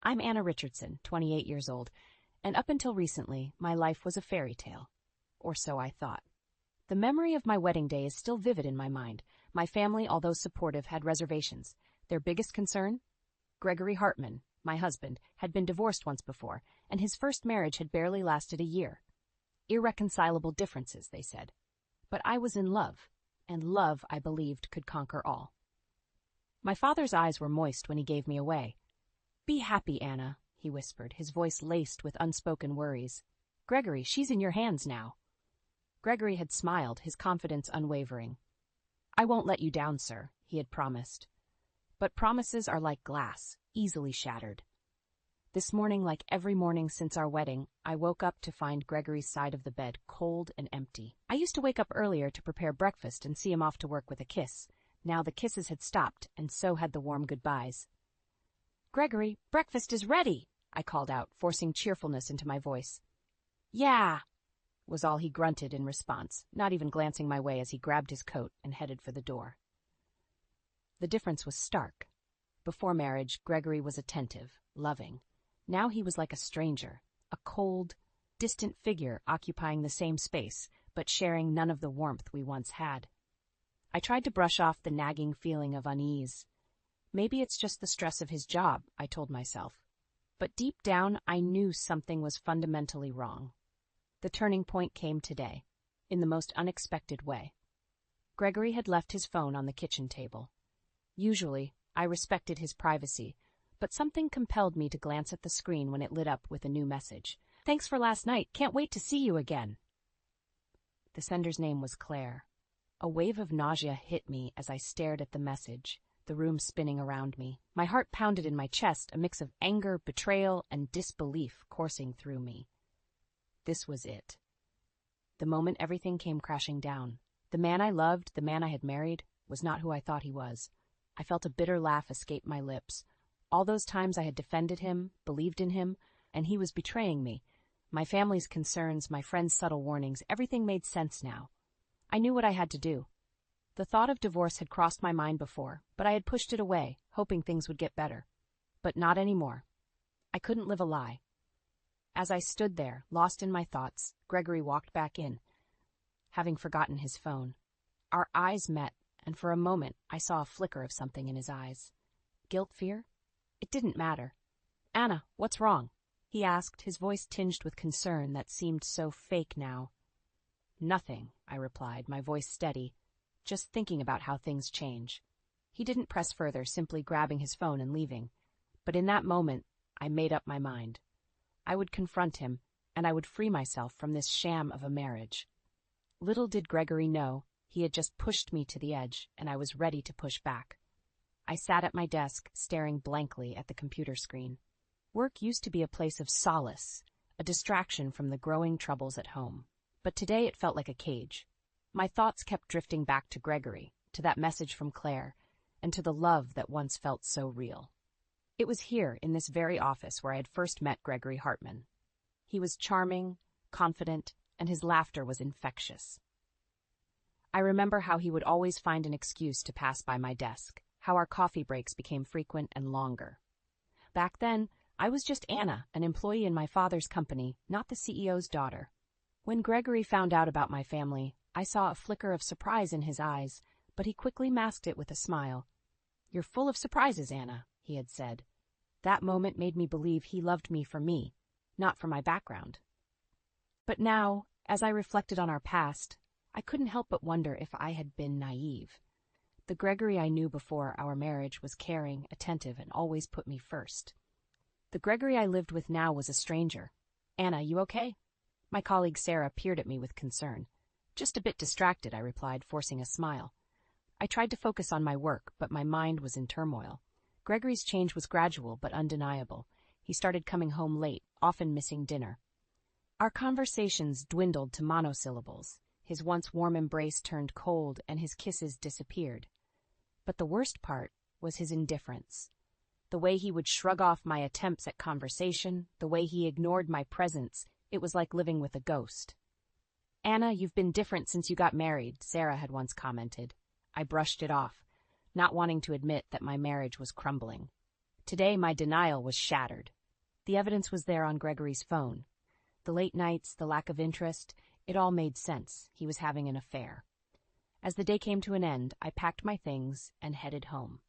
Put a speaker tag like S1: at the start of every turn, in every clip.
S1: I'm Anna Richardson, 28 years old, and up until recently, my life was a fairy tale. Or so I thought. The memory of my wedding day is still vivid in my mind. My family, although supportive, had reservations. Their biggest concern? Gregory Hartman, my husband, had been divorced once before, and his first marriage had barely lasted a year. Irreconcilable differences, they said. But I was in love, and love, I believed, could conquer all. My father's eyes were moist when he gave me away. "Be happy, Anna," he whispered, his voice laced with unspoken worries. "Gregory, she's in your hands now." Gregory had smiled, his confidence unwavering. "I won't let you down, sir," he had promised. But promises are like glass, easily shattered. This morning, like every morning since our wedding, I woke up to find Gregory's side of the bed cold and empty. I used to wake up earlier to prepare breakfast and see him off to work with a kiss. Now the kisses had stopped, and so had the warm goodbyes. "Gregory, breakfast is ready," I called out, forcing cheerfulness into my voice. "Yeah," was all he grunted in response, not even glancing my way as he grabbed his coat and headed for the door. The difference was stark. Before marriage, Gregory was attentive, loving. Now he was like a stranger, a cold, distant figure occupying the same space, but sharing none of the warmth we once had. I tried to brush off the nagging feeling of unease. Maybe it's just the stress of his job, I told myself. But deep down, I knew something was fundamentally wrong. The turning point came today, in the most unexpected way. Gregory had left his phone on the kitchen table. Usually, I respected his privacy, but something compelled me to glance at the screen when it lit up with a new message. "Thanks for last night. Can't wait to see you again." The sender's name was Claire. A wave of nausea hit me as I stared at the message, the room spinning around me. My heart pounded in my chest, a mix of anger, betrayal, and disbelief coursing through me. This was it. The moment everything came crashing down. The man I loved, the man I had married, was not who I thought he was. I felt a bitter laugh escape my lips. All those times I had defended him, believed in him, and he was betraying me. My family's concerns, my friends' subtle warnings, everything made sense now. I knew what I had to do. The thought of divorce had crossed my mind before, but I had pushed it away, hoping things would get better. But not anymore. I couldn't live a lie. As I stood there, lost in my thoughts, Gregory walked back in, having forgotten his phone. Our eyes met, and for a moment I saw a flicker of something in his eyes. Guilt, fear? It didn't matter. "Anna, what's wrong?" he asked, his voice tinged with concern that seemed so fake now. "Nothing," I replied, my voice steady, "just thinking about how things change." He didn't press further, simply grabbing his phone and leaving. But in that moment, I made up my mind. I would confront him, and I would free myself from this sham of a marriage. Little did Gregory know, he had just pushed me to the edge, and I was ready to push back. I sat at my desk, staring blankly at the computer screen. Work used to be a place of solace, a distraction from the growing troubles at home. But today it felt like a cage. My thoughts kept drifting back to Gregory, to that message from Claire, and to the love that once felt so real. It was here, in this very office, where I had first met Gregory Hartman. He was charming, confident, and his laughter was infectious. I remember how he would always find an excuse to pass by my desk, how our coffee breaks became frequent and longer. Back then, I was just Anna, an employee in my father's company, not the CEO's daughter. When Gregory found out about my family, I saw a flicker of surprise in his eyes, but he quickly masked it with a smile. "You're full of surprises, Anna," he had said. That moment made me believe he loved me for me, not for my background. But now, as I reflected on our past, I couldn't help but wonder if I had been naive. The Gregory I knew before our marriage was caring, attentive, and always put me first. The Gregory I lived with now was a stranger. "Anna, you okay?" My colleague Sarah peered at me with concern. "Just a bit distracted," I replied, forcing a smile. I tried to focus on my work, but my mind was in turmoil. Gregory's change was gradual but undeniable. He started coming home late, often missing dinner. Our conversations dwindled to monosyllables. His once warm embrace turned cold, and his kisses disappeared. But the worst part was his indifference. The way he would shrug off my attempts at conversation, the way he ignored my presence, it was like living with a ghost. "Anna, you've been different since you got married," Sarah had once commented. I brushed it off, not wanting to admit that my marriage was crumbling. Today, my denial was shattered. The evidence was there on Gregory's phone. The late nights, the lack of interest, it all made sense. He was having an affair. As the day came to an end, I packed my things and headed home.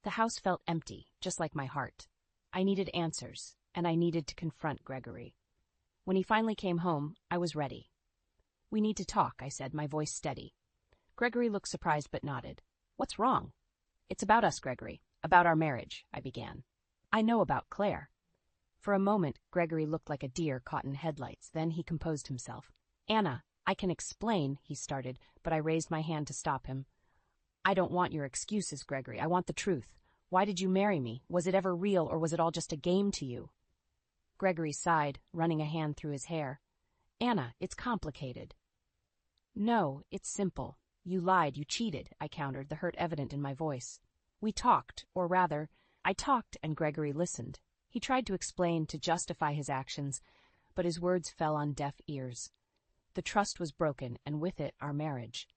S1: The house felt empty, just like my heart. I needed answers, and I needed to confront Gregory. When he finally came home, I was ready. "We need to talk," I said, my voice steady. Gregory looked surprised but nodded. "What's wrong?" "It's about us, Gregory. About our marriage," I began. "I know about Claire." For a moment, Gregory looked like a deer caught in headlights. Then he composed himself. "Anna, I can explain," he started, but I raised my hand to stop him. "I don't want your excuses, Gregory. I want the truth. Why did you marry me? Was it ever real, or was it all just a game to you?" Gregory sighed, running a hand through his hair. "Anna, it's complicated." "No, it's simple. You lied, you cheated," I countered, the hurt evident in my voice. "We talked, or rather, I talked and Gregory listened. He tried to explain, to justify his actions, but his words fell on deaf ears. The trust was broken, and with it, our marriage.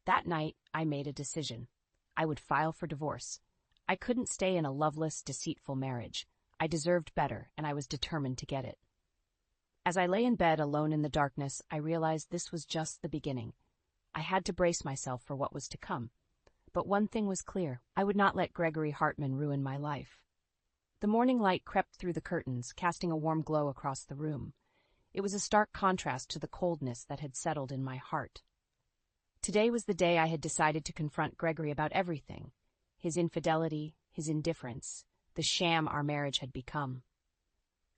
S1: That night, I made a decision. I would file for divorce. I couldn't stay in a loveless, deceitful marriage. I deserved better, and I was determined to get it. As I lay in bed alone in the darkness, I realized this was just the beginning. I had to brace myself for what was to come. But one thing was clear. I would not let Gregory Hartman ruin my life. The morning light crept through the curtains, casting a warm glow across the room. It was a stark contrast to the coldness that had settled in my heart. Today was the day I had decided to confront Gregory about everything. His infidelity, his indifference, the sham our marriage had become.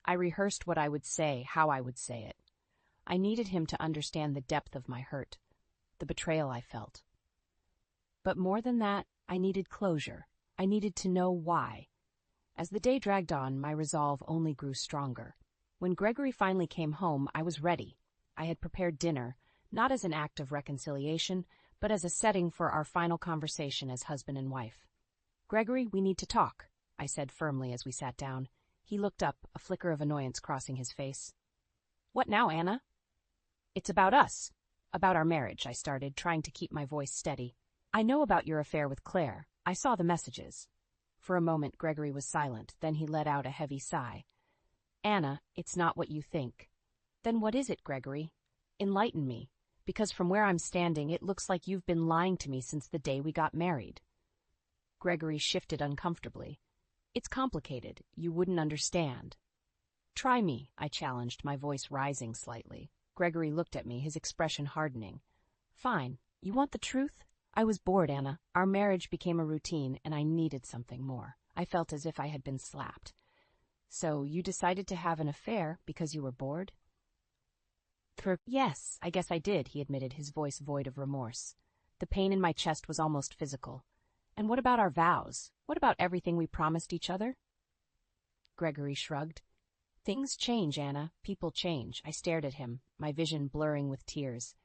S1: I rehearsed what I would say, how I would say it. I needed him to understand the depth of my hurt, the betrayal I felt. But more than that, I needed closure. I needed to know why. As the day dragged on, my resolve only grew stronger. When Gregory finally came home, I was ready. I had prepared dinner, not as an act of reconciliation, but as a setting for our final conversation as husband and wife. "Gregory, we need to talk," I said firmly as we sat down. He looked up, a flicker of annoyance crossing his face. "What now, Anna?" "It's about us. About our marriage," I started, trying to keep my voice steady. "I know about your affair with Claire. I saw the messages." For a moment, Gregory was silent. Then he let out a heavy sigh. "Anna, it's not what you think." "Then what is it, Gregory? Enlighten me, because from where I'm standing, it looks like you've been lying to me since the day we got married." Gregory shifted uncomfortably. "It's complicated. You wouldn't understand." "Try me," I challenged, my voice rising slightly. Gregory looked at me, his expression hardening. "Fine. You want the truth? I was bored, Anna. Our marriage became a routine, and I needed something more. I felt as if I had been slapped." "So you decided to have an affair because you were bored?" "Yes, I guess I did," he admitted, his voice void of remorse. The pain in my chest was almost physical. "And what about our vows? What about everything we promised each other?" Gregory shrugged. "Things change, Anna. People change." I stared at him, my vision blurring with tears.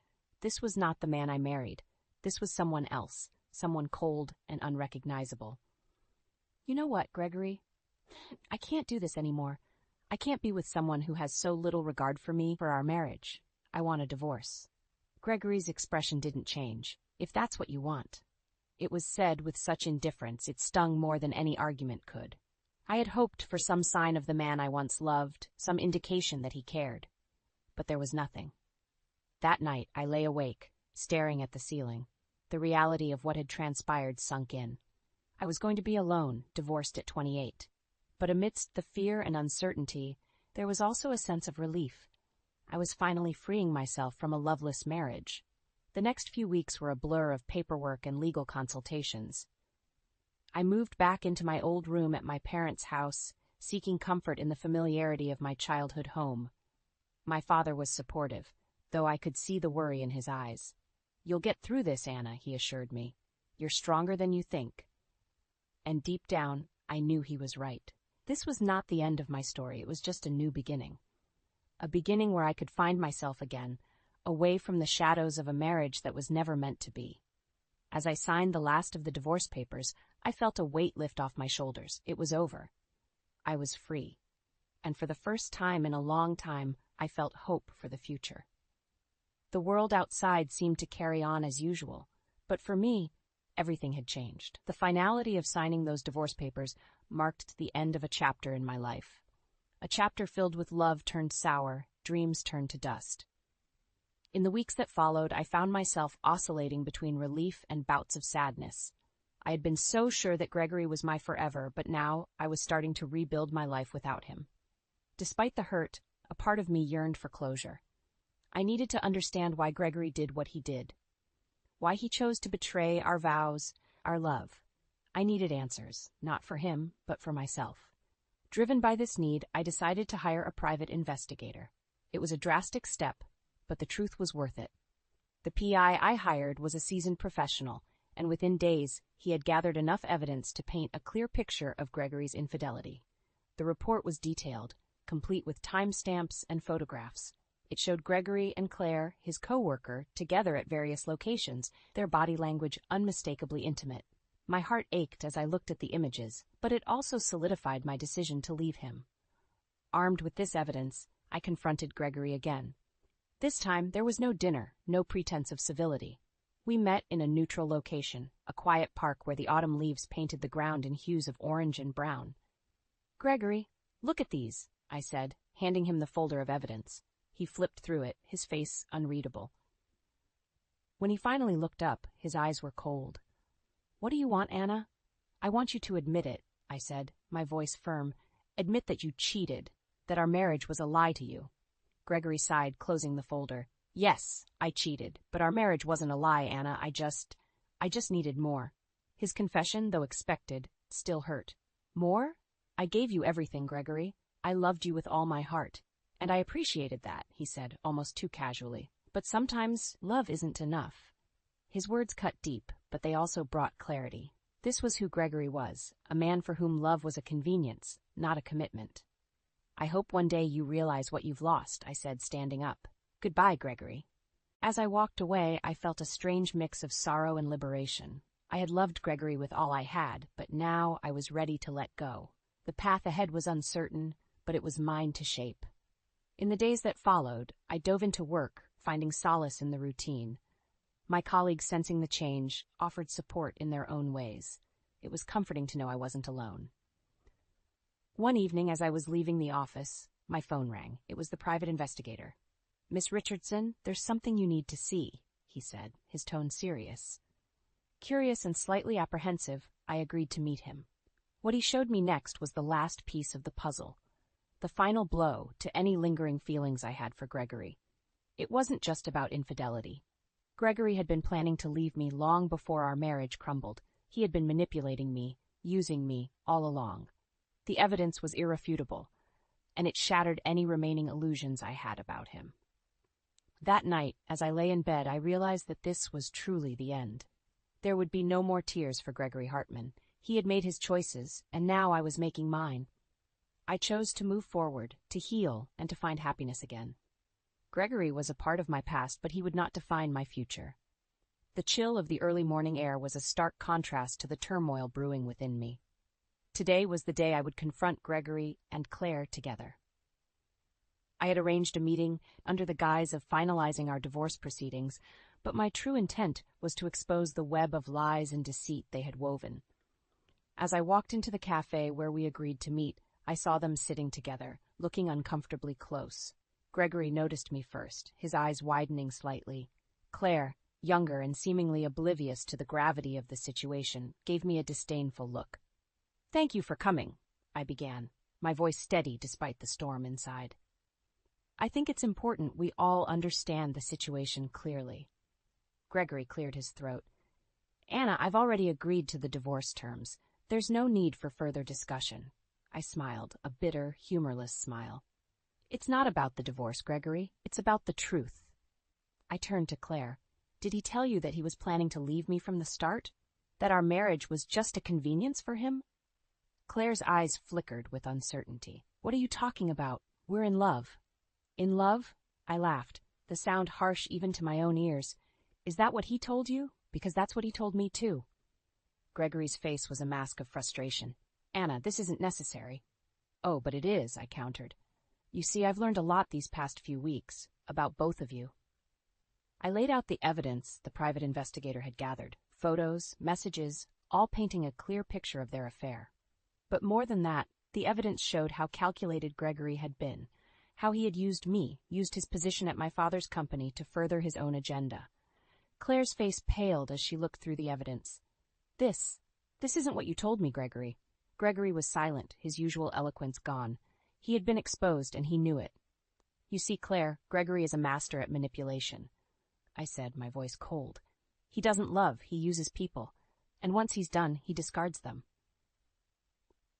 S1: This was not the man I married. This was someone else, someone cold and unrecognizable. "You know what, Gregory? I can't do this anymore. I can't be with someone who has so little regard for me, for our marriage. I want a divorce." Gregory's expression didn't change. "If that's what you want." It was said with such indifference it stung more than any argument could. I had hoped for some sign of the man I once loved, some indication that he cared. But there was nothing. That night I lay awake, staring at the ceiling. The reality of what had transpired sunk in. I was going to be alone, divorced at 28. But amidst the fear and uncertainty, there was also a sense of relief. I was finally freeing myself from a loveless marriage. The next few weeks were a blur of paperwork and legal consultations. I moved back into my old room at my parents' house, seeking comfort in the familiarity of my childhood home. My father was supportive, though I could see the worry in his eyes. "You'll get through this, Anna," he assured me. "You're stronger than you think." And deep down, I knew he was right. This was not the end of my story. It was just a new beginning. A beginning where I could find myself again, away from the shadows of a marriage that was never meant to be. As I signed the last of the divorce papers, I felt a weight lift off my shoulders. It was over. I was free. And for the first time in a long time, I felt hope for the future. The world outside seemed to carry on as usual, but for me, everything had changed. The finality of signing those divorce papers marked the end of a chapter in my life. A chapter filled with love turned sour, dreams turned to dust. In the weeks that followed, I found myself oscillating between relief and bouts of sadness. I had been so sure that Gregory was my forever, but now I was starting to rebuild my life without him. Despite the hurt, a part of me yearned for closure. I needed to understand why Gregory did what he did. Why he chose to betray our vows, our love. I needed answers, not for him, but for myself. Driven by this need, I decided to hire a private investigator. It was a drastic step, but the truth was worth it. The PI I hired was a seasoned professional, and within days, he had gathered enough evidence to paint a clear picture of Gregory's infidelity. The report was detailed, complete with timestamps and photographs. It showed Gregory and Claire, his co-worker, together at various locations, their body language unmistakably intimate. My heart ached as I looked at the images, but it also solidified my decision to leave him. Armed with this evidence, I confronted Gregory again. This time, there was no dinner, no pretense of civility. We met in a neutral location, a quiet park where the autumn leaves painted the ground in hues of orange and brown. "Gregory, look at these," I said, handing him the folder of evidence. He flipped through it, his face unreadable. When he finally looked up, his eyes were cold. "What do you want, Anna?" "I want you to admit it," I said, my voice firm. "Admit that you cheated, that our marriage was a lie to you." Gregory sighed, closing the folder. "Yes, I cheated, but our marriage wasn't a lie, Anna. I just needed more." His confession, though expected, still hurt. "More? I gave you everything, Gregory. I loved you with all my heart. And I appreciated that," he said, almost too casually. "But sometimes love isn't enough." His words cut deep, but they also brought clarity. This was who Gregory was, a man for whom love was a convenience, not a commitment. "I hope one day you realize what you've lost," I said, standing up. "Goodbye, Gregory." As I walked away, I felt a strange mix of sorrow and liberation. I had loved Gregory with all I had, but now I was ready to let go. The path ahead was uncertain, but it was mine to shape. In the days that followed, I dove into work, finding solace in the routine. My colleagues, sensing the change, offered support in their own ways. It was comforting to know I wasn't alone. One evening, as I was leaving the office, my phone rang. It was the private investigator. "Miss Richardson, there's something you need to see," he said, his tone serious. Curious and slightly apprehensive, I agreed to meet him. What he showed me next was the last piece of the puzzle. The final blow to any lingering feelings I had for Gregory. It wasn't just about infidelity. Gregory had been planning to leave me long before our marriage crumbled. He had been manipulating me, using me, all along. The evidence was irrefutable, and it shattered any remaining illusions I had about him. That night, as I lay in bed, I realized that this was truly the end. There would be no more tears for Gregory Hartman. He had made his choices, and now I was making mine. I chose to move forward, to heal, and to find happiness again. Gregory was a part of my past, but he would not define my future. The chill of the early morning air was a stark contrast to the turmoil brewing within me. Today was the day I would confront Gregory and Claire together. I had arranged a meeting under the guise of finalizing our divorce proceedings, but my true intent was to expose the web of lies and deceit they had woven. As I walked into the cafe where we agreed to meet, I saw them sitting together, looking uncomfortably close. Gregory noticed me first, his eyes widening slightly. Claire, younger and seemingly oblivious to the gravity of the situation, gave me a disdainful look. "Thank you for coming," I began, my voice steady despite the storm inside. "I think it's important we all understand the situation clearly." Gregory cleared his throat. "Anna, I've already agreed to the divorce terms. There's no need for further discussion." I smiled, a bitter, humorless smile. "It's not about the divorce, Gregory. It's about the truth." I turned to Claire. "Did he tell you that he was planning to leave me from the start? That our marriage was just a convenience for him?" Claire's eyes flickered with uncertainty. "What are you talking about? We're in love." "In love?" I laughed, the sound harsh even to my own ears. "Is that what he told you? Because that's what he told me too." Gregory's face was a mask of frustration. "Anna, this isn't necessary." "Oh, but it is," I countered. "You see, I've learned a lot these past few weeks, about both of you." I laid out the evidence the private investigator had gathered, photos, messages, all painting a clear picture of their affair. But more than that, the evidence showed how calculated Gregory had been, how he had used me, used his position at my father's company to further his own agenda. Claire's face paled as she looked through the evidence. This isn't what you told me, Gregory." Gregory was silent, his usual eloquence gone. He had been exposed, and he knew it. "You see, Claire, Gregory is a master at manipulation," I said, my voice cold. "He doesn't love, he uses people. And once he's done, he discards them."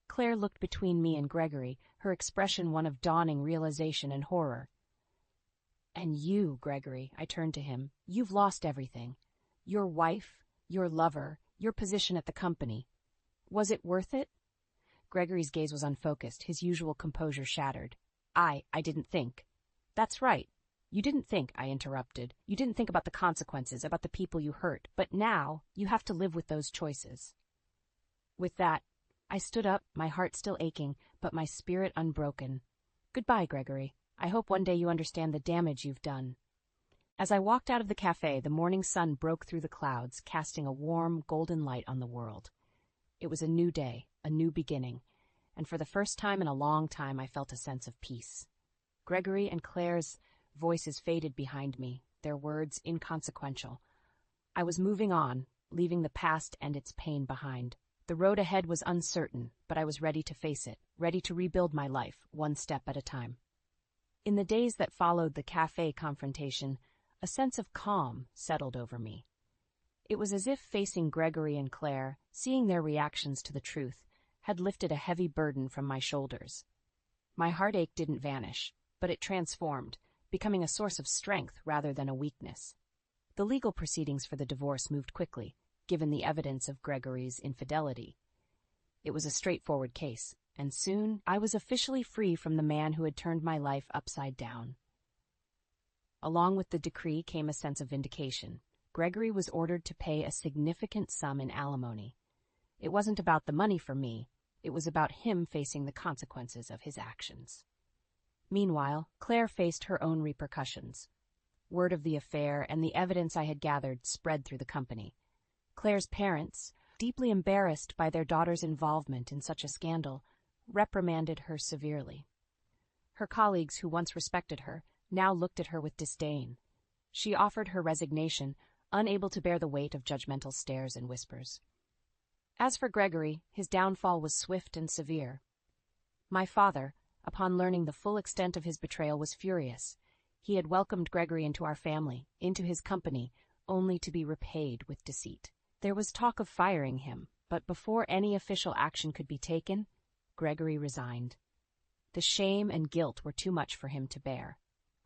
S1: Claire looked between me and Gregory, her expression one of dawning realization and horror. "And you, Gregory," I turned to him, "you've lost everything. Your wife, your lover, your position at the company. Was it worth it?" Gregory's gaze was unfocused, his usual composure shattered. I didn't think." "That's right. You didn't think," I interrupted. "You didn't think about the consequences, about the people you hurt. But now, you have to live with those choices." With that, I stood up, my heart still aching, but my spirit unbroken. "Goodbye, Gregory. I hope one day you understand the damage you've done." As I walked out of the cafe, the morning sun broke through the clouds, casting a warm, golden light on the world. It was a new day, a new beginning, and for the first time in a long time I felt a sense of peace. Gregory and Claire's voices faded behind me, their words inconsequential. I was moving on, leaving the past and its pain behind. The road ahead was uncertain, but I was ready to face it, ready to rebuild my life, one step at a time. In the days that followed the cafe confrontation, a sense of calm settled over me. It was as if facing Gregory and Claire, seeing their reactions to the truth, had lifted a heavy burden from my shoulders. My heartache didn't vanish, but it transformed, becoming a source of strength rather than a weakness. The legal proceedings for the divorce moved quickly, given the evidence of Gregory's infidelity. It was a straightforward case, and soon I was officially free from the man who had turned my life upside down. Along with the decree came a sense of vindication. Gregory was ordered to pay a significant sum in alimony. It wasn't about the money for me, it was about him facing the consequences of his actions. Meanwhile, Claire faced her own repercussions. Word of the affair and the evidence I had gathered spread through the company. Claire's parents, deeply embarrassed by their daughter's involvement in such a scandal, reprimanded her severely. Her colleagues, who once respected her, now looked at her with disdain. She offered her resignation, unable to bear the weight of judgmental stares and whispers. As for Gregory, his downfall was swift and severe. My father, upon learning the full extent of his betrayal, was furious. He had welcomed Gregory into our family, into his company, only to be repaid with deceit. There was talk of firing him, but before any official action could be taken, Gregory resigned. The shame and guilt were too much for him to bear.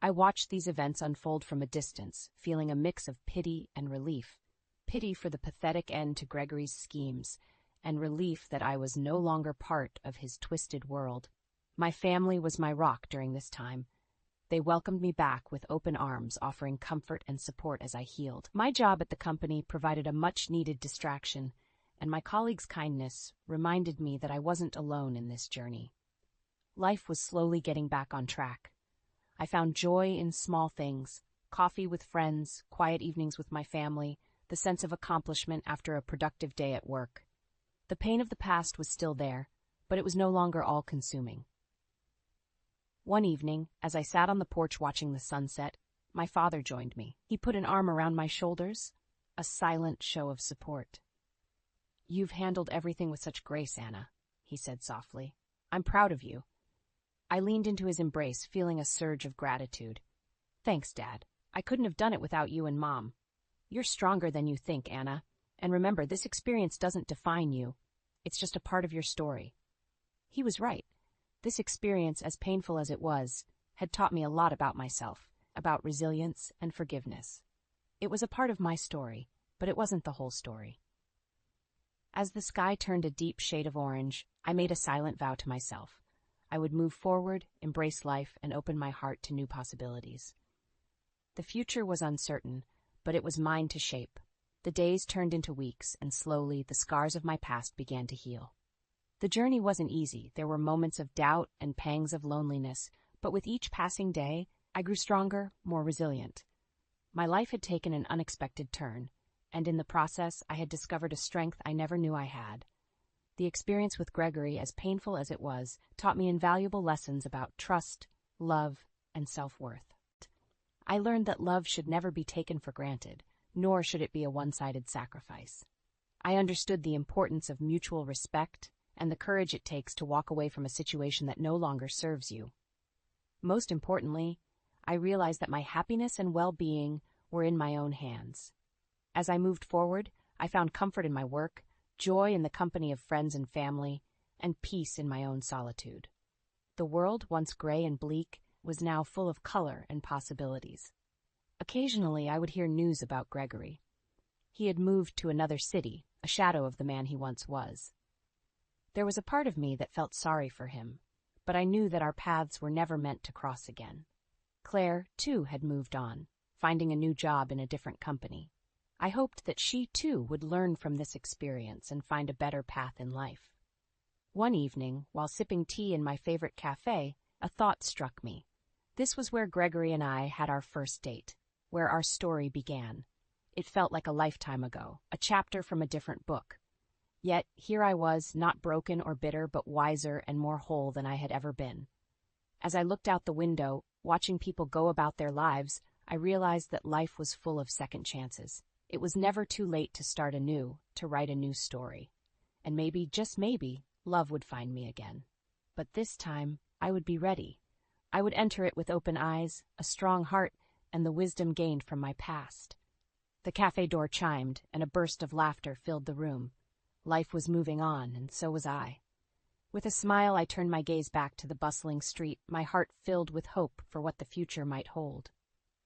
S1: I watched these events unfold from a distance, feeling a mix of pity and relief. Pity for the pathetic end to Gregory's schemes, and relief that I was no longer part of his twisted world. My family was my rock during this time. They welcomed me back with open arms, offering comfort and support as I healed. My job at the company provided a much-needed distraction, and my colleagues' kindness reminded me that I wasn't alone in this journey. Life was slowly getting back on track. I found joy in small things: coffee with friends, quiet evenings with my family, the sense of accomplishment after a productive day at work. The pain of the past was still there, but it was no longer all-consuming. One evening, as I sat on the porch watching the sunset, my father joined me. He put an arm around my shoulders, a silent show of support. "You've handled everything with such grace, Anna," he said softly. "I'm proud of you." I leaned into his embrace, feeling a surge of gratitude. "Thanks, Dad. I couldn't have done it without you and Mom. You're stronger than you think, Anna. And remember, this experience doesn't define you. It's just a part of your story." He was right. This experience, as painful as it was, had taught me a lot about myself, about resilience and forgiveness. It was a part of my story, but it wasn't the whole story. As the sky turned a deep shade of orange, I made a silent vow to myself. I would move forward, embrace life, and open my heart to new possibilities. The future was uncertain, but it was mine to shape. The days turned into weeks, and slowly the scars of my past began to heal. The journey wasn't easy. There were moments of doubt and pangs of loneliness, but with each passing day, I grew stronger, more resilient. My life had taken an unexpected turn, and in the process, I had discovered a strength I never knew I had. The experience with Gregory, as painful as it was, taught me invaluable lessons about trust, love, and self-worth. I learned that love should never be taken for granted, nor should it be a one-sided sacrifice. I understood the importance of mutual respect and the courage it takes to walk away from a situation that no longer serves you. Most importantly, I realized that my happiness and well-being were in my own hands. As I moved forward, I found comfort in my work, joy in the company of friends and family, and peace in my own solitude. The world, once gray and bleak, was now full of color and possibilities. Occasionally, I would hear news about Gregory. He had moved to another city, a shadow of the man he once was. There was a part of me that felt sorry for him, but I knew that our paths were never meant to cross again. Claire, too, had moved on, finding a new job in a different company. I hoped that she, too, would learn from this experience and find a better path in life. One evening, while sipping tea in my favorite cafe, a thought struck me. This was where Gregory and I had our first date, where our story began. It felt like a lifetime ago, a chapter from a different book. Yet here I was, not broken or bitter, but wiser and more whole than I had ever been. As I looked out the window, watching people go about their lives, I realized that life was full of second chances. It was never too late to start anew, to write a new story. And maybe, just maybe, love would find me again. But this time, I would be ready. I would enter it with open eyes, a strong heart, and the wisdom gained from my past. The cafe door chimed, and a burst of laughter filled the room. Life was moving on, and so was I. With a smile, I turned my gaze back to the bustling street, my heart filled with hope for what the future might hold.